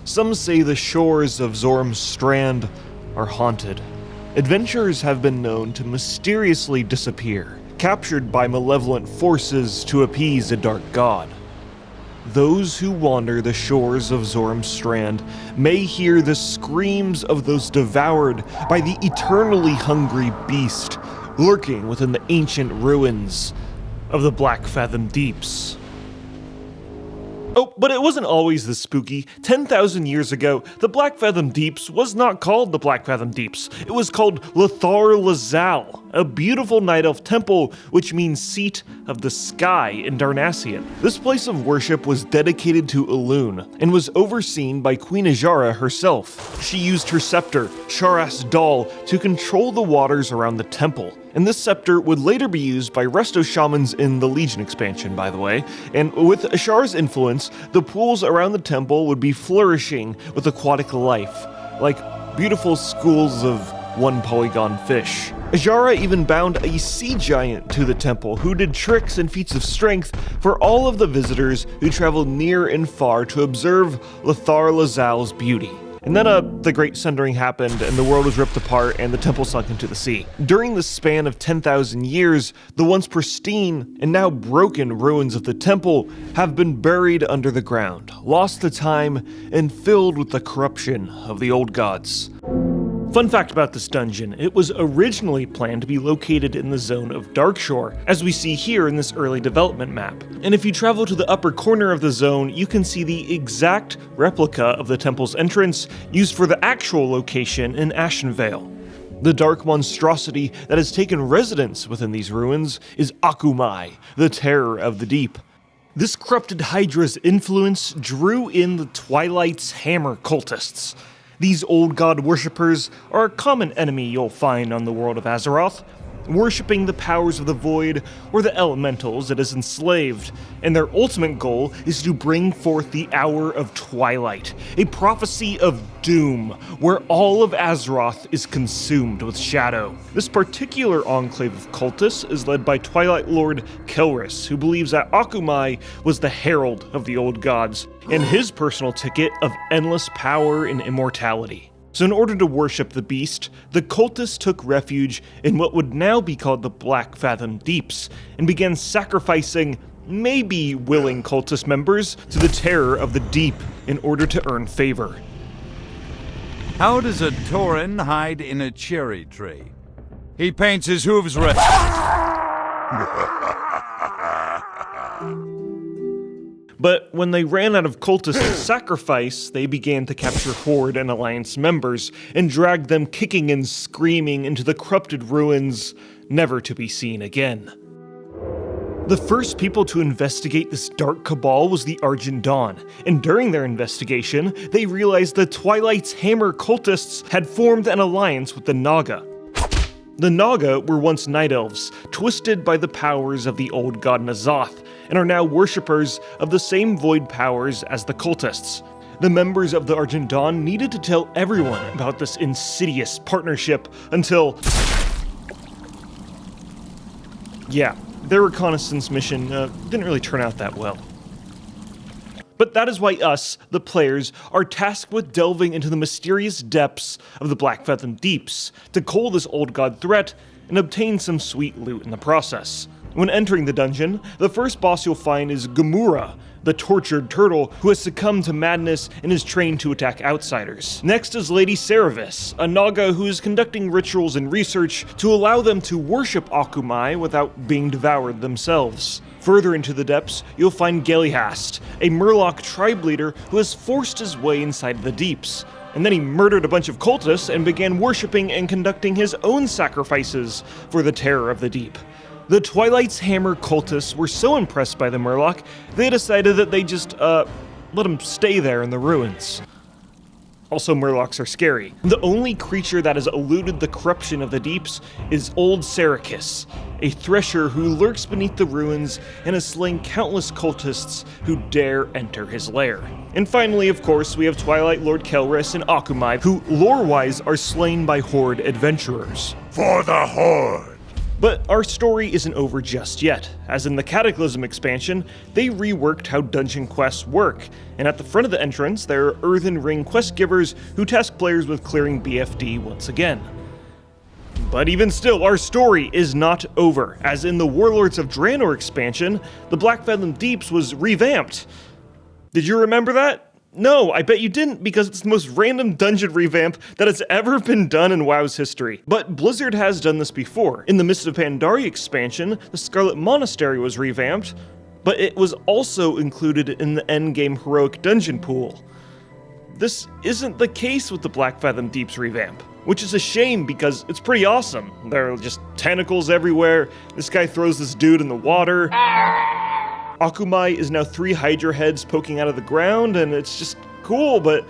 some say the shores of Zorm's Strand are haunted. Adventurers have been known to mysteriously disappear, captured by malevolent forces to appease a dark god. Those who wander the shores of Zorm's Strand may hear the screams of those devoured by the eternally hungry beast lurking within the ancient ruins of the Blackfathom deeps. Oh, but it wasn't always this spooky. 10,000 years ago, the Blackfathom Deeps was not called the Blackfathom Deeps. It was called Lothar Lazal, a beautiful night elf temple which means seat of the sky in Darnassian. This place of worship was dedicated to Elune and was overseen by Queen Ajara herself. She used her scepter, Sharas Dal, to control the waters around the temple. And this scepter would later be used by resto shamans in the Legion expansion, by the way. And with Ashar's influence, the pools around the temple would be flourishing with aquatic life, like beautiful schools of one-polygon fish. Ajara even bound a sea giant to the temple who did tricks and feats of strength for all of the visitors who traveled near and far to observe Lothar Lazal's beauty. And then the Great Sundering happened, and the world was ripped apart, and the temple sunk into the sea. During the span of 10,000 years, the once pristine and now broken ruins of the temple have been buried under the ground, lost to time, and filled with the corruption of the old gods. Fun fact about this dungeon, it was originally planned to be located in the zone of Darkshore, as we see here in this early development map. And if you travel to the upper corner of the zone, you can see the exact replica of the temple's entrance used for the actual location in Ashenvale. The dark monstrosity that has taken residence within these ruins is Akumai, the terror of the deep. This corrupted Hydra's influence drew in the Twilight's Hammer cultists. These old god worshippers are a common enemy you'll find on the world of Azeroth, worshipping the powers of the void or the elementals it has enslaved, and their ultimate goal is to bring forth the Hour of Twilight, a prophecy of doom, where all of Azeroth is consumed with shadow. This particular enclave of cultists is led by Twilight Lord Kelris, who believes that Akumai was the herald of the old gods, and his personal ticket of endless power and immortality. So in order to worship the beast, the cultists took refuge in what would now be called the Blackfathom Deeps, and began sacrificing maybe willing cultist members to the terror of the deep in order to earn favor. How does a Tauren hide in a cherry tree? He paints his hooves red. But when they ran out of cultists to sacrifice, they began to capture Horde and Alliance members and drag them kicking and screaming into the corrupted ruins, never to be seen again. The first people to investigate this dark cabal was the Argent Dawn, and during their investigation, they realized the Twilight's Hammer cultists had formed an alliance with the Naga. The Naga were once night elves, twisted by the powers of the old god Nazoth, and are now worshippers of the same void powers as the cultists. The members of the Argent Dawn needed to tell everyone about this insidious partnership until... yeah, their reconnaissance mission didn't really turn out that well. But that is why us, the players, are tasked with delving into the mysterious depths of the Blackfathom Deeps to cull this old god threat and obtain some sweet loot in the process. When entering the dungeon, the first boss you'll find is Gamura, the tortured turtle who has succumbed to madness and is trained to attack outsiders. Next is Lady Cerevis, a Naga who is conducting rituals and research to allow them to worship Akumai without being devoured themselves. Further into the depths, you'll find Gelihast, a Murloc tribe leader who has forced his way inside the deeps. And then he murdered a bunch of cultists and began worshipping and conducting his own sacrifices for the terror of the deep. The Twilight's Hammer cultists were so impressed by the Murloc, they decided that they just, let him stay there in the ruins. Also, Murlocs are scary. The only creature that has eluded the corruption of the deeps is Old Serikis, a thresher who lurks beneath the ruins and has slain countless cultists who dare enter his lair. And finally, of course, we have Twilight Lord Kelris and Akumai, who lore-wise are slain by Horde adventurers. For the Horde! But our story isn't over just yet, as in the Cataclysm expansion, they reworked how dungeon quests work, and at the front of the entrance there are earthen ring quest givers who task players with clearing BFD once again. But even still, our story is not over, as in the Warlords of Draenor expansion, the Blackfathom Deeps was revamped. Did you remember that? No, I bet you didn't, because it's the most random dungeon revamp that has ever been done in WoW's history. But Blizzard has done this before. In the Mist of Pandaria expansion, the Scarlet Monastery was revamped, but it was also included in the endgame heroic dungeon pool. This isn't the case with the Blackfathom Deeps revamp, which is a shame because it's pretty awesome. There are just tentacles everywhere, this guy throws this dude in the water. Akumai is now 3 Hydra heads poking out of the ground, and it's just cool, but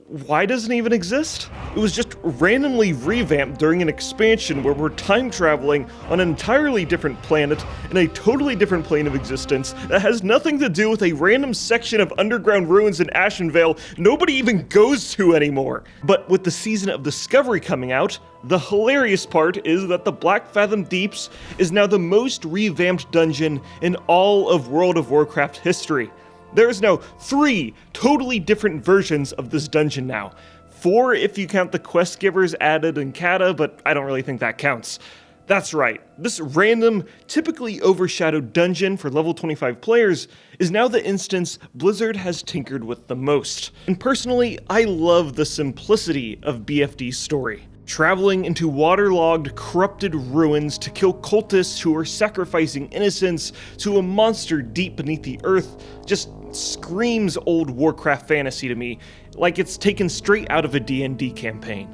why doesn't it even exist? It was just randomly revamped during an expansion where we're time traveling on an entirely different planet in a totally different plane of existence that has nothing to do with a random section of underground ruins in Ashenvale nobody even goes to anymore. But with the Season of Discovery coming out, the hilarious part is that the Blackfathom Deeps is now the most revamped dungeon in all of World of Warcraft history. There's now 3 totally different versions of this dungeon now. 4 if you count the quest givers added in Kata, but I don't really think that counts. That's right, this random, typically overshadowed dungeon for level 25 players is now the instance Blizzard has tinkered with the most. And personally, I love the simplicity of BFD's story. Traveling into waterlogged, corrupted ruins to kill cultists who are sacrificing innocents to a monster deep beneath the earth just screams old Warcraft fantasy to me, like it's taken straight out of a D&D campaign.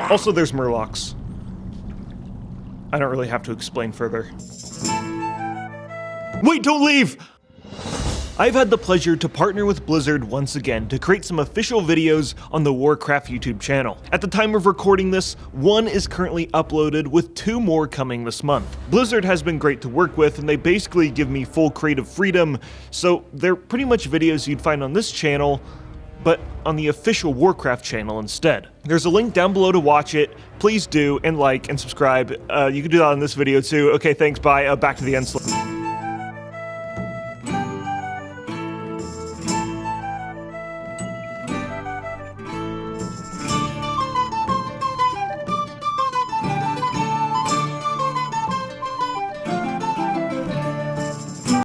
Also, there's Murlocs. I don't really have to explain further. Wait, don't leave! I've had the pleasure to partner with Blizzard once again to create some official videos on the Warcraft YouTube channel. At the time of recording this, 1 is currently uploaded with 2 more coming this month. Blizzard has been great to work with and they basically give me full creative freedom, so they're pretty much videos you'd find on this channel, but on the official Warcraft channel instead. There's a link down below to watch it. Please do, and like and subscribe. You can do that on this video too. Okay, thanks, bye. Back to the end slip.